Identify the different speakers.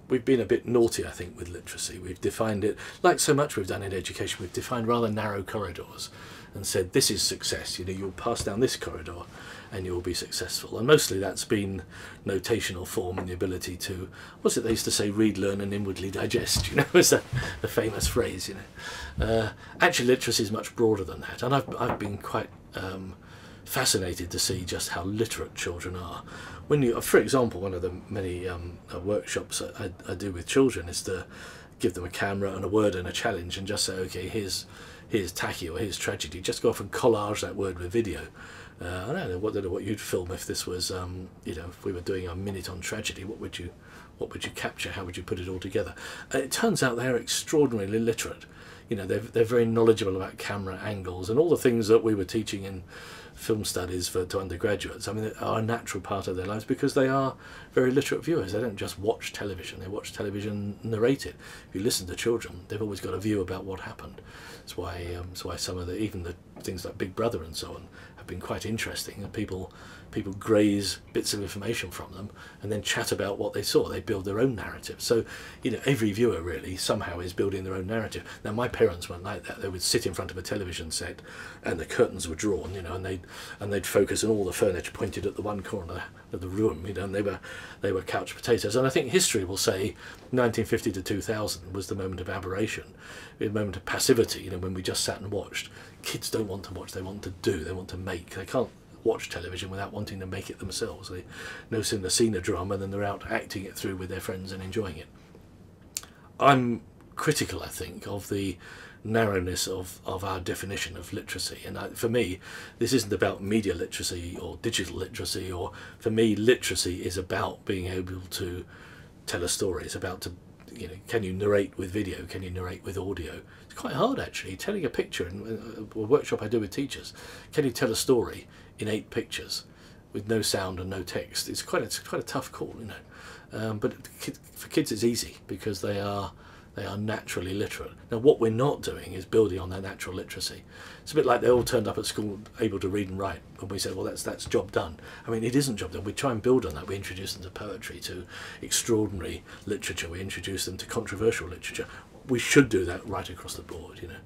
Speaker 1: we've been a bit naughty, I think, with literacy. We've defined it, like so much we've done in education, we've defined rather narrow corridors and said this is success. You know, you'll pass down this corridor and you'll be successful. And mostly that's been notational form and the ability to, what's it they used to say, read, learn and inwardly digest, you know, is the famous phrase, you know. Actually, literacy is much broader than that, and I've been quite fascinated to see just how literate children are. When you, for example, one of the many workshops I do with children is to give them a camera and a word and a challenge and just say, okay, here's tacky or here's tragedy. Just go off and collage that word with video. I don't know what you'd film if this was, you know, if we were doing a minute on tragedy. What would you capture? How would you put it all together? It turns out they're extraordinarily literate. You know, they're very knowledgeable about camera angles and all the things that we were teaching in film studies to undergraduates. I mean, they are a natural part of their lives because they are very literate viewers. They don't just watch television, they watch television narrated. If you listen to children, they've always got a view about what happened. That's why some of even the things like Big Brother and so on have been quite interesting, and people graze bits of information from them and then chat about what they saw. They build their own narrative. So, you know, every viewer really somehow is building their own narrative. Now, my parents weren't like that. They would sit in front of a television set and the curtains were drawn, you know, and they'd focus and all the furniture pointed at the one corner of the room, you know, and they were couch potatoes. And I think history will say 1950 to 2000 was the moment of aberration, the moment of passivity, you know, when we just sat and watched. Kids don't want to watch, they want to do, they want to make. They can't watch television without wanting to make it themselves. They no sooner seen a drama than they're out acting it through with their friends and enjoying it. I'm critical, I think, of the narrowness of our definition of literacy, and for me this isn't about media literacy or digital literacy, or for me literacy is about being able to tell a story. It's about you know, can you narrate with video, can you narrate with audio? It's quite hard actually, telling a picture. In a workshop I do with teachers, can you tell a story in 8 pictures with no sound and no text? It's quite a tough call, you know, but for kids it's easy because they are naturally literate. Now what we're not doing is building on their natural literacy. It's a bit like they all turned up at school able to read and write, and we said, well, that's job done. I mean, it isn't job done. We try and build on that. We introduce them to poetry, to extraordinary literature. We introduce them to controversial literature. We should do that right across the board, you know.